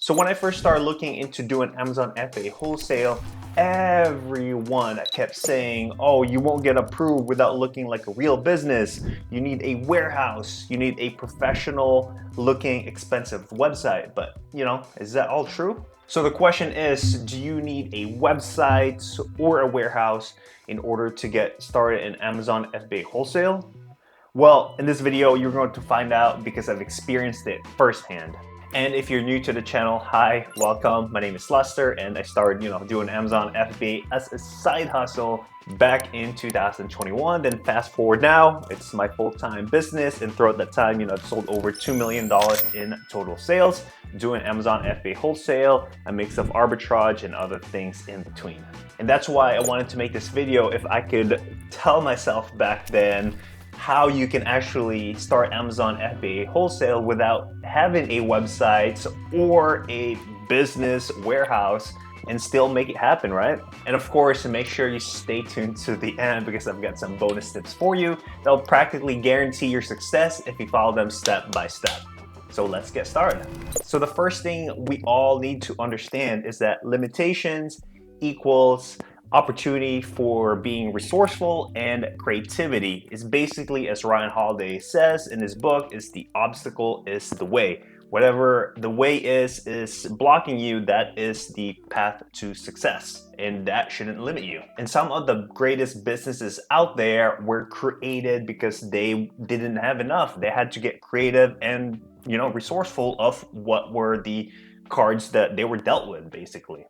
So when I first started looking into doing Amazon FBA wholesale, everyone kept saying, oh, you won't get approved without looking like a real business. You need a warehouse. You need a professional looking expensive website. But is that all true? So the question is, do you need a website or a warehouse in order to get started in Amazon FBA wholesale? Well, in this video, you're going to find out because I've experienced it firsthand. And if you're new to the channel, hi, welcome. My name is Lester, and I started, doing Amazon FBA as a side hustle back in 2021. Then fast forward now, it's my full-time business, and throughout that time, I've sold over $2 million in total sales, doing Amazon FBA wholesale, a mix of arbitrage and other things in between. And that's why I wanted to make this video. If I could tell myself back then how you can actually start Amazon FBA wholesale without having a website or a business warehouse and still make it happen, right? And of course, make sure you stay tuned to the end because I've got some bonus tips for you that'll practically guarantee your success if you follow them step by step. So let's get started. So the first thing we all need to understand is that limitations equals opportunity for being resourceful, and creativity is basically, as Ryan Holiday says in his book, is the obstacle is the way. Whatever the way is blocking you, that is the path to success, and that shouldn't limit you. And some of the greatest businesses out there were created because they didn't have enough. They had to get creative and resourceful of what were the cards that they were dealt with, basically.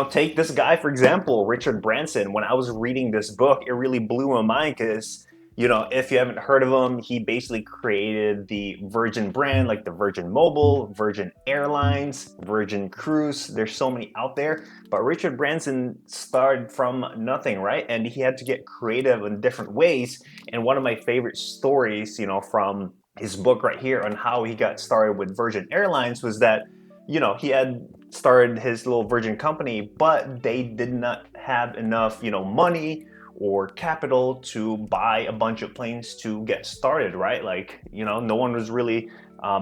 Take this guy, for example, Richard Branson. When I was reading this book, it really blew my mind because, if you haven't heard of him, he basically created the Virgin brand, like the Virgin Mobile, Virgin Airlines, Virgin Cruise. There's so many out there. But Richard Branson started from nothing, right? And he had to get creative in different ways. And one of my favorite stories, from his book right here on how he got started with Virgin Airlines was that he had started his little Virgin company, but they did not have enough, money or capital to buy a bunch of planes to get started, right? Like, no one was really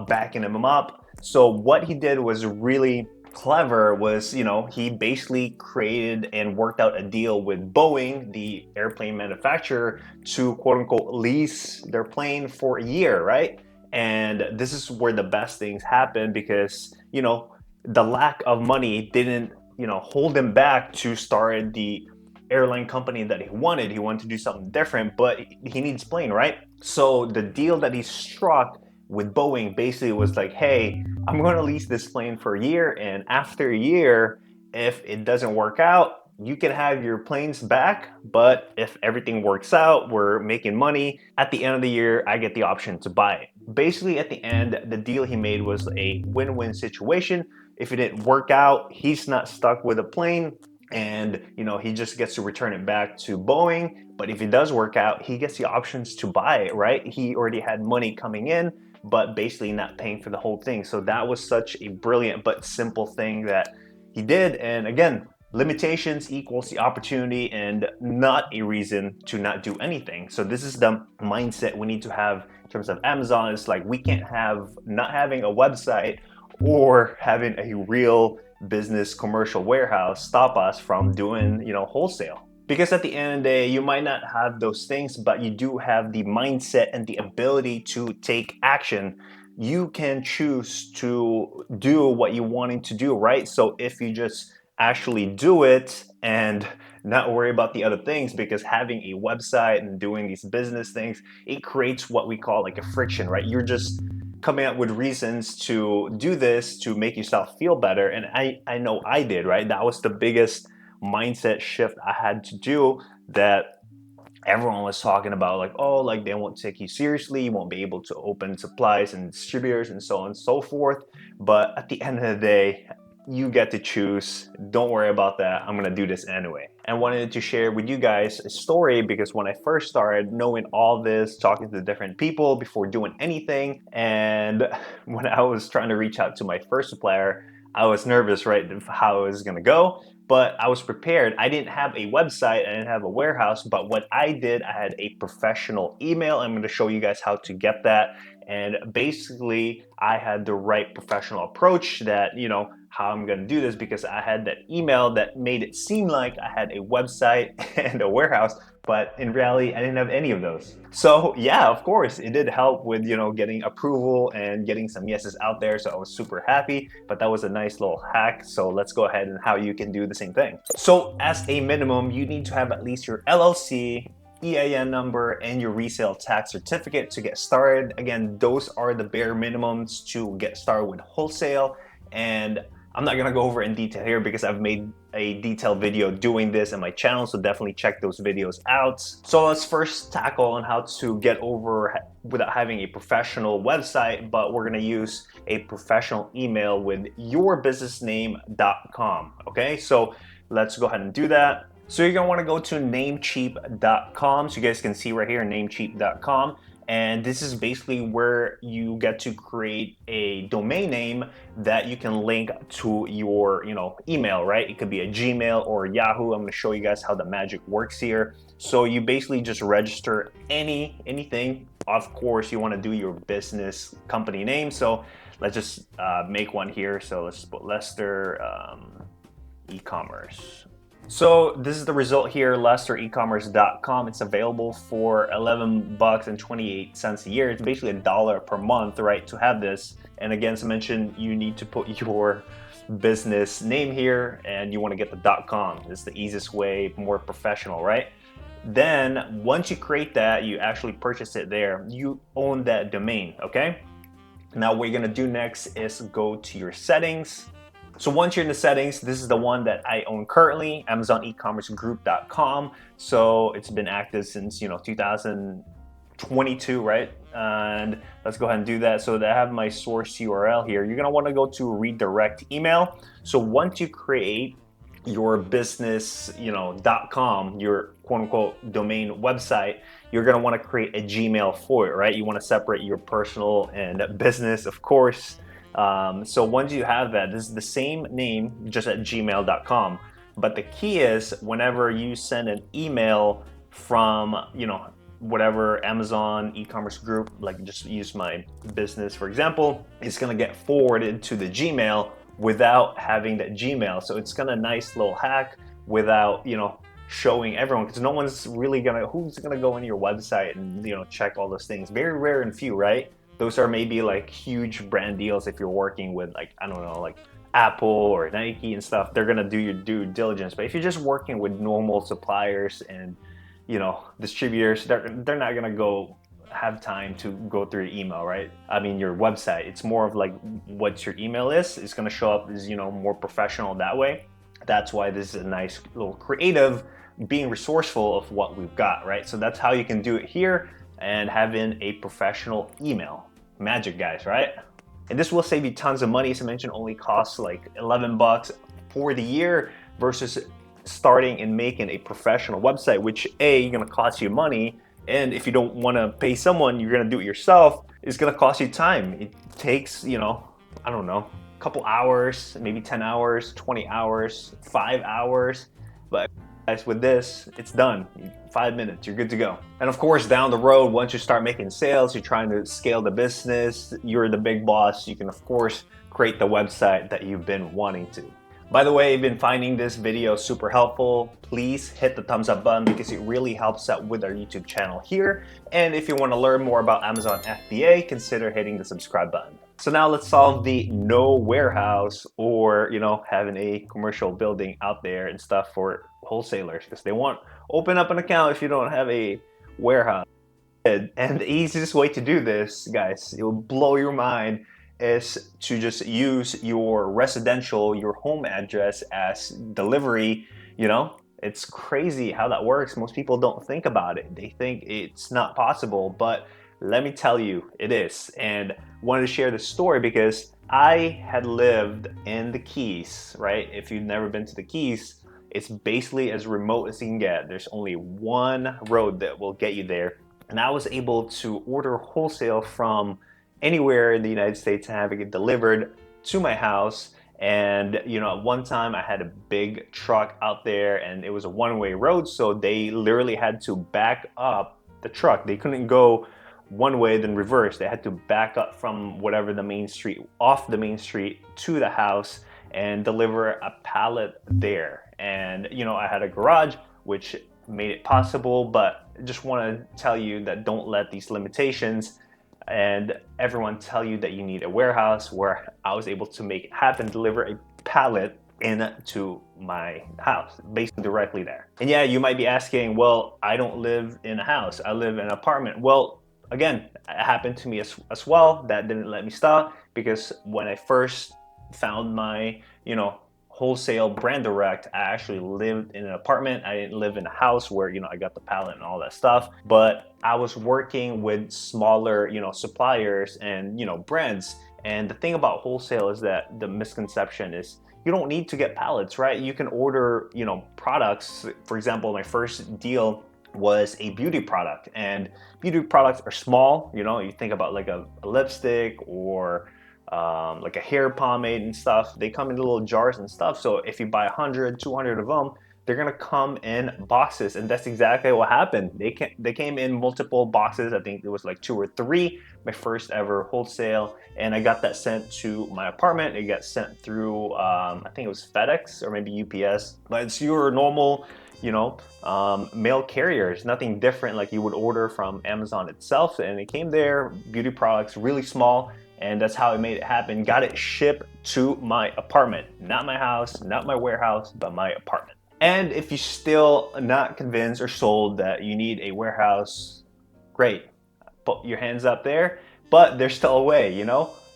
backing him up. So what he did was really clever was, he basically created and worked out a deal with Boeing, the airplane manufacturer, to quote unquote lease their plane for a year, right? And this is where the best things happen because, the lack of money didn't, hold him back to start the airline company that he wanted. He wanted to do something different, but he needs plane, right? So the deal that he struck with Boeing basically was like, hey, I'm going to lease this plane for a year. And after a year, if it doesn't work out, you can have your planes back, but if everything works out, we're making money. At the end of the year, I get the option to buy it. Basically, at the end, the deal he made was a win-win situation. If it didn't work out, he's not stuck with a plane and he just gets to return it back to Boeing. But if it does work out, he gets the options to buy it, right? He already had money coming in, but basically not paying for the whole thing. So that was such a brilliant but simple thing that he did. And again, limitations equals the opportunity and not a reason to not do anything. So this is the mindset we need to have in terms of Amazon. It's like we can't have not having a website or having a real business commercial warehouse stop us from doing, wholesale. Because at the end of the day, you might not have those things, but you do have the mindset and the ability to take action. You can choose to do what you're wanting to do, right? So if you just actually do it and not worry about the other things, because having a website and doing these business things, it creates what we call like a friction, right? You're just coming up with reasons to do this to make yourself feel better. And I know I did, right? That was the biggest mindset shift I had to do, that everyone was talking about, like, oh, like they won't take you seriously, you won't be able to open supplies and distributors and so on and so forth. But at the end of the day, you get to choose. Don't worry about that. I'm gonna do this anyway. And wanted to share with you guys a story because when I first started knowing all this, talking to different people before doing anything, and when I was trying to reach out to my first supplier, I was nervous, right, of how it was gonna go. But I was prepared. I didn't have a website, I didn't have a warehouse, but what I did, I had a professional email. I'm gonna show you guys how to get that. And basically, I had the right professional approach that, how I'm gonna do this because I had that email that made it seem like I had a website and a warehouse, but in reality, I didn't have any of those. So yeah, of course, it did help with, getting approval and getting some yeses out there. So I was super happy, but that was a nice little hack. So let's go ahead and how you can do the same thing. So as a minimum, you need to have at least your LLC, EIN number, and your resale tax certificate to get started. Again, those are the bare minimums to get started with wholesale. And I'm not gonna go over in detail here because I've made a detailed video doing this on my channel, so definitely check those videos out. So let's first tackle on how to get over without having a professional website, but we're gonna use a professional email with yourbusinessname.com, okay? So let's go ahead and do that. So you're gonna wanna go to namecheap.com. So you guys can see right here, namecheap.com. And this is basically where you get to create a domain name that you can link to your, email, right? It could be a Gmail or Yahoo. I'm going to show you guys how the magic works here. So you basically just register anything. Of course, you want to do your business company name. So let's just make one here. So let's put Lester e-commerce. So this is the result here, LesterEcommerce.com. It's available for $11.28 a year. It's basically $1 per month, right, to have this. And again, as I mentioned, you need to put your business name here and you want to get the .com. This is the easiest way, more professional, right? Then once you create that, you actually purchase it there. You own that domain, okay? Now what you're gonna do next is go to your settings. So once you're in the settings, this is the one that I own currently, AmazonEcommerceGroup.com. So it's been active since 2022, right? And let's go ahead and do that. So I have my source URL here. You're gonna want to go to redirect email. So once you create your business, .com, your quote unquote domain website, you're gonna want to create a Gmail for it, right? You want to separate your personal and business, of course. So once you have that, this is the same name, just at gmail.com. But the key is whenever you send an email from, whatever Amazon e-commerce group, like just use my business, for example, it's going to get forwarded to the Gmail without having that Gmail. So it's kind of a nice little hack without, showing everyone, because no one's really who's going to go into your website and, check all those things. Very rare and few, right? Those are maybe like huge brand deals if you're working with like Apple or Nike and stuff. They're gonna do your due diligence. But if you're just working with normal suppliers and distributors, they're not gonna have time to go through your email, right? I mean your website. It's more of like what your email is. It's gonna show up as more professional that way. That's why this is a nice little creative, being resourceful of what we've got, right? So that's how you can do it here and having a professional email. Magic, guys, right? And this will save you tons of money. As I mentioned, only costs like $11 for the year versus starting and making a professional website, which gonna cost you money. And if you don't wanna pay someone, you're gonna do it yourself, it's gonna cost you time. It takes, I don't know, a couple hours, maybe 10 hours, 20 hours, 5 hours. But with this, it's done. 5 minutes, you're good to go. And of course, down the road, once you start making sales, you're trying to scale the business, you're the big boss, you can of course create the website that you've been wanting to. By the way, if you've been finding this video super helpful, please hit the thumbs up button because it really helps out with our YouTube channel here. And if you want to learn more about Amazon FBA, consider hitting the subscribe button. So now let's solve the no warehouse or, having a commercial building out there and stuff for wholesalers, because they won't open up an account if you don't have a warehouse. And the easiest way to do this, guys, it will blow your mind, is to just use your your home address as delivery. It's crazy how that works. Most people don't think about it. They think it's not possible, but let me tell you, it is. And wanted to share this story because I had lived in the Keys, right? If you've never been to the Keys, it's basically as remote as you can get. There's only one road that will get you there. And I was able to order wholesale from anywhere in the United States and having it delivered to my house. And at one time I had a big truck out there and it was a one-way road, so they literally had to back up the truck. They couldn't go one way then reverse. They had to back up from whatever the main street, off the main street to the house. and deliver a pallet there. And I had a garage, which made it possible, but just want to tell you that don't let these limitations and everyone tell you that you need a warehouse, where I was able to make it happen, deliver a pallet into my house, basically directly there. And yeah, you might be asking, well, I don't live in a house, I live in an apartment. Well, again, it happened to me as well. That didn't let me stop, because when I first found my, wholesale brand direct, I actually lived in an apartment. I didn't live in a house where, I got the pallet and all that stuff, but I was working with smaller, suppliers and, brands. And the thing about wholesale is that the misconception is you don't need to get pallets, right? You can order, products. For example, my first deal was a beauty product, and beauty products are small. You think about like a lipstick or like a hair pomade and stuff. They come in little jars and stuff. So if you buy 100, 200 of them, they're gonna come in boxes, and that's exactly what happened. They came in multiple boxes. I think it was like 2 or 3. My first ever wholesale, and I got that sent to my apartment. It got sent through I think it was FedEx or maybe UPS, but it's your normal, mail carriers. Nothing different like you would order from Amazon itself. And it came there, beauty products, really small. And that's how I made it happen. Got it shipped to my apartment, not my house, not my warehouse, but my apartment. And if you're still not convinced or sold that you need a warehouse, great, put your hands up there. But there's still a way.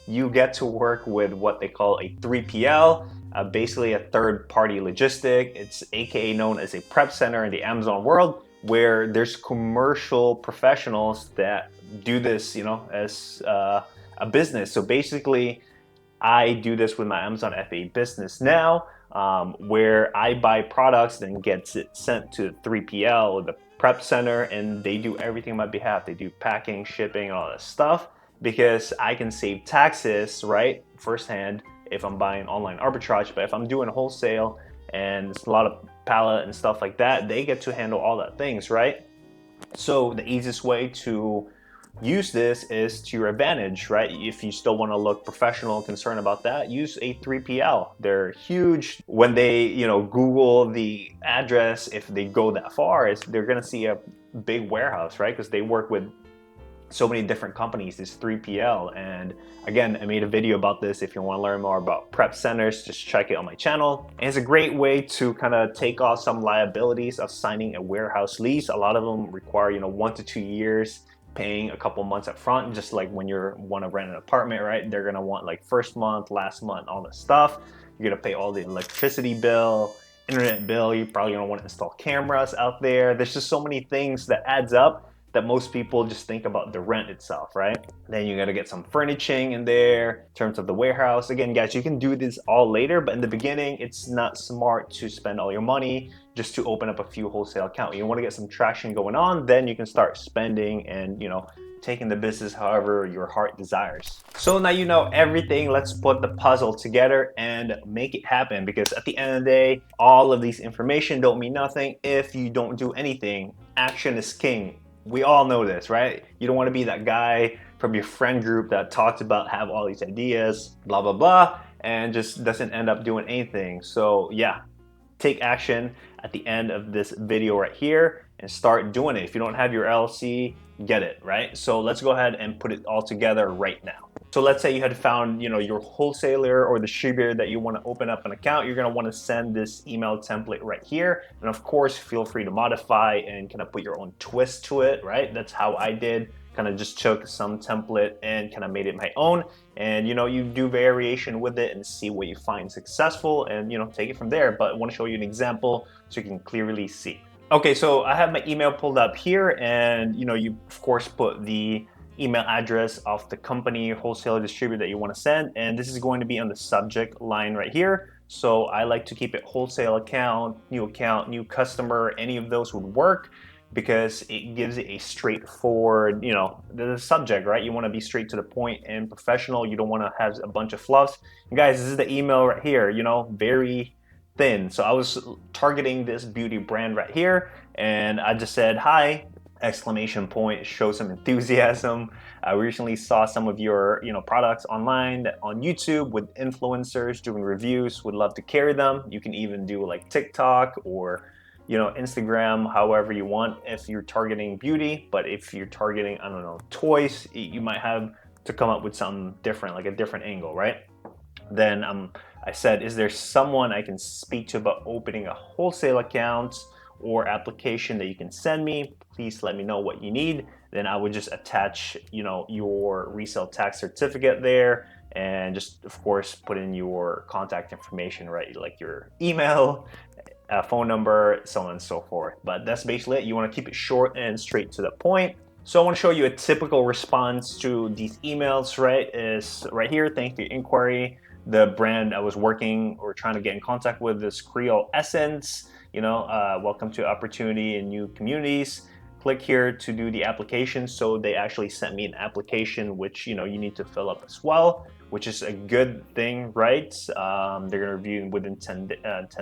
You get to work with what they call a 3PL, basically a third-party logistic. It's AKA known as a prep center in the Amazon world, where there's commercial professionals that do this, as a business. So basically, I do this with my Amazon FBA business now, where I buy products, then gets it sent to 3PL or the prep center, and they do everything on my behalf. They do packing, shipping, all that stuff, because I can save taxes, right, firsthand if I'm buying online arbitrage. But if I'm doing wholesale and it's a lot of pallet and stuff like that, they get to handle all that things, right? So the easiest way to use this is to your advantage, right? If you still want to look professional, concerned about that, use a 3PL. They're huge. When they, Google the address, if they go that far, they're going to see a big warehouse, right? Because they work with so many different companies, this 3PL. And again, I made a video about this. If you want to learn more about prep centers, just check it on my channel. And it's a great way to kind of take off some liabilities of signing a warehouse lease. A lot of them require, 1 to 2 years, paying a couple months up front, just like when you want to rent an apartment, right? They're gonna want like first month, last month, all this stuff. You're gonna pay all the electricity bill, internet bill. You're probably gonna want to install cameras out there. There's just so many things that adds up that most people just think about the rent itself, right? Then you gotta get some furnishing in there in terms of the warehouse. Again, guys, you can do this all later, but in the beginning, it's not smart to spend all your money just to open up a few wholesale accounts. You wanna get some traction going on, then you can start spending and, taking the business however your heart desires. So now you know everything. Let's put the puzzle together and make it happen, because at the end of the day, all of these information don't mean nothing if you don't do anything. Action is king. We all know this, right? You don't want to be that guy from your friend group that talks about have all these ideas, blah, blah, blah, and just doesn't end up doing anything. So yeah, take action at the end of this video right here and start doing it. If you don't have your LLC, get it, right? So let's go ahead and put it all together right now. So let's say you had found, your wholesaler or distributor that you want to open up an account. You're going to want to send this email template right here. And of course, feel free to modify and kind of put your own twist to it, right? That's how I did. Kind of just took some template and kind of made it my own. And, you do variation with it and see what you find successful and, take it from there. But I want to show you an example so you can clearly see. Okay, so I have my email pulled up here, and, you of course put the email address of the company, wholesaler, distributor that you want to send, and this is going to be on the subject line right here. So I like to keep it wholesale account, new customer, any of those would work, because it gives it a straightforward, the subject, right? You want to be straight to the point and professional. You don't want to have a bunch of fluffs. And guys, this is the email right here, very thin. So I was targeting this beauty brand right here, and I just said, hi, exclamation point, show some enthusiasm. I recently saw some of your products online on YouTube with influencers doing reviews. Would love to carry them. You can even do like TikTok or Instagram, however you want, if you're targeting beauty. But if you're targeting, I don't know, toys, you might have to come up with something different, like a different angle, right? Then I said, is there someone I can speak to about opening a wholesale account or application that you can send me? Please let me know what you need. Then I would just attach, your resale tax certificate there, and just of course put in your contact information, right? Like your email, phone number, so on and so forth. But that's basically it. You want to keep it short and straight to the point. So I want to show you a typical response to these emails, right? Is right here. Thank you for your inquiry. The brand I was working or trying to get in contact with is Creole Essence. Welcome to opportunity in new communities. Click here to do the application. So they actually sent me an application, which you need to fill up as well, which is a good thing, right? They're gonna review within 10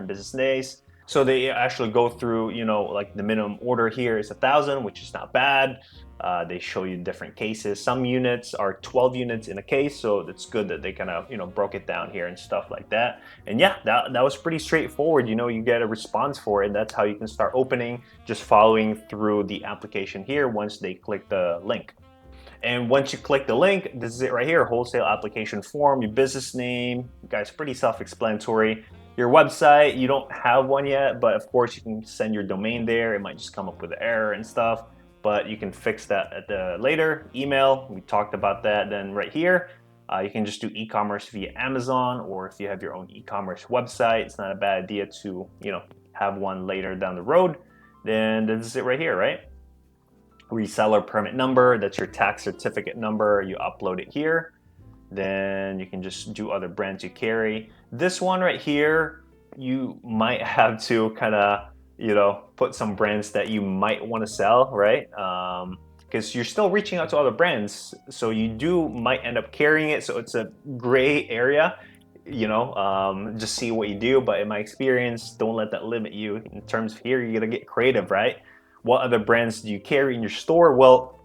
business days. So they actually go through, like the minimum order here is 1,000, which is not bad. They show you different cases. Some units are 12 units in a case, so it's good that they kind of, broke it down here and stuff like that. And yeah, that was pretty straightforward. You get a response for it, and that's how you can start opening, just following through the application here once they click the link. And once you click the link, this is it right here, wholesale application form, your business name, guys, pretty self-explanatory. Your website, you don't have one yet, but of course you can send your domain there. It might just come up with an error and stuff, but you can fix that at the later. Email, we talked about that. Then right here, you can just do e-commerce via Amazon, or if you have your own e-commerce website, it's not a bad idea to, have one later down the road. Then this is it right here, right? Reseller permit number, that's your tax certificate number. You upload it here. Then you can just do other brands you carry. This one right here, you might have to kind of, put some brands that you might want to sell, right? Because you're still reaching out to other brands, so you might end up carrying it. So it's a gray area, just see what you do. But in my experience, don't let that limit you. In terms of here, you gotta get creative, right? What other brands do you carry in your store? Well,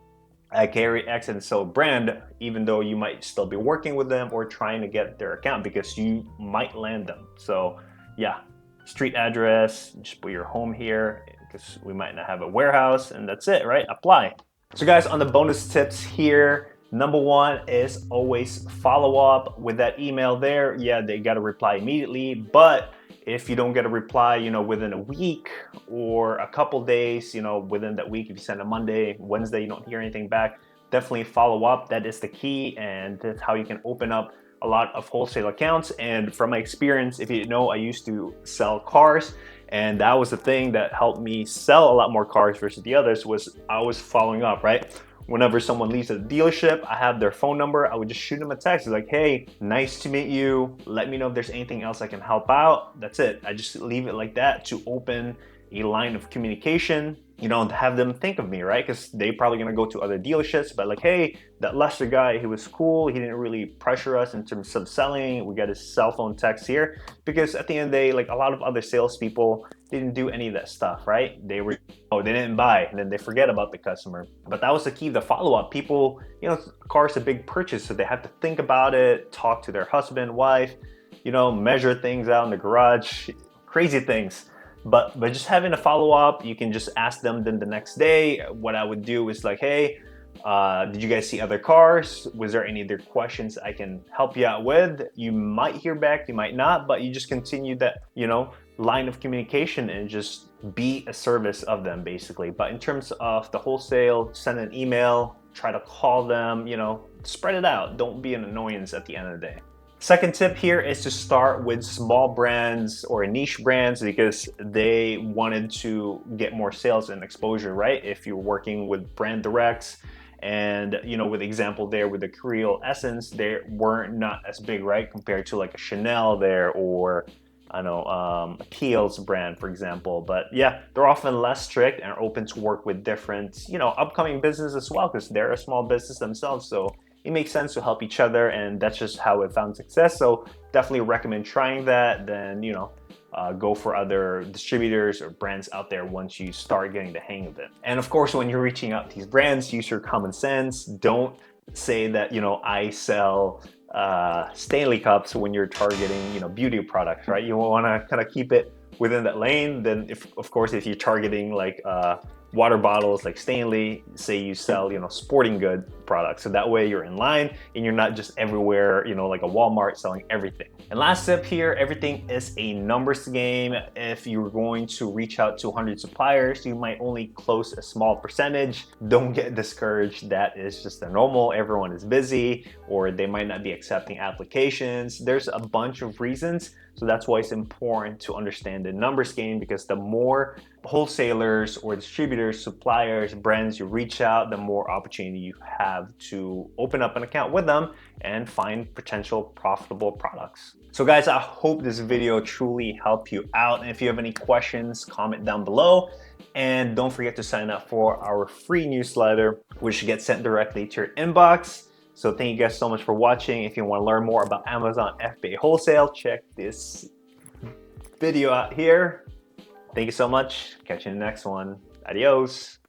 I carry X and so brand, even though you might still be working with them or trying to get their account, because you might land them. So yeah, street address, just put your home here because we might not have a warehouse, and that's it, right? Apply. So guys, on the bonus tips here, number one is always follow up with that email there. Yeah, they got to reply immediately, but if you don't get a reply, within a week or a couple days, within that week, if you send a Monday, Wednesday, you don't hear anything back, definitely follow up. That is the key, and that's how you can open up a lot of wholesale accounts. And from my experience, if you know, I used to sell cars, and that was the thing that helped me sell a lot more cars versus the others, was I was following up, right? Whenever someone leaves a dealership, I have their phone number. I would just shoot them a text. It's like, hey, nice to meet you. Let me know if there's anything else I can help out. That's it. I just leave it like that to open a line of communication, have them think of me, right? Because they probably gonna go to other dealerships, but like, hey, that Lester guy, he was cool. He didn't really pressure us in terms of selling. We got his cell phone text here. Because at the end of the day, like a lot of other salespeople didn't do any of that stuff, right? They didn't buy, and then they forget about the customer. But that was the key, the follow-up. People, car's a big purchase, so they have to think about it, talk to their husband, wife, measure things out in the garage, crazy things. But just having a follow-up, you can just ask them then the next day. What I would do is like, hey, did you guys see other cars? Was there any other questions I can help you out with? You might hear back, you might not, but you just continue that, line of communication and just be a service of them, basically. But in terms of the wholesale, send an email, try to call them, spread it out. Don't be an annoyance at the end of the day. Second tip here is to start with small brands or niche brands, because they wanted to get more sales and exposure, right? If you're working with brand directs, and with example there with the Creole Essence, they weren't not as big, right? Compared to like a Chanel there, or a Kiehl's brand, for example. But yeah, they're often less strict and are open to work with different, upcoming business as well, because they're a small business themselves. So it makes sense to help each other, and that's just how it found success. So definitely recommend trying that. Then, go for other distributors or brands out there once you start getting the hang of it. And of course, when you're reaching out to these brands, use your common sense. Don't say that, I sell Stanley cups when you're targeting, beauty products, right? You want to kind of keep it within that lane. Then, of course, if you're targeting like water bottles like Stanley, say you sell, sporting good products. So that way you're in line and you're not just everywhere, like a Walmart selling everything. And last tip here, everything is a numbers game. If you're going to reach out to 100 suppliers, you might only close a small percentage. Don't get discouraged. That is just the normal. Everyone is busy, or they might not be accepting applications. There's a bunch of reasons. So that's why it's important to understand the numbers game, because the more wholesalers or distributors, suppliers, brands you reach out, the more opportunity you have to open up an account with them and find potential profitable products. So guys, I hope this video truly helped you out. And if you have any questions, comment down below. And don't forget to sign up for our free newsletter, which gets sent directly to your inbox. So thank you guys so much for watching. If you want to learn more about Amazon FBA Wholesale, check this video out here. Thank you so much. Catch you in the next one. Adios.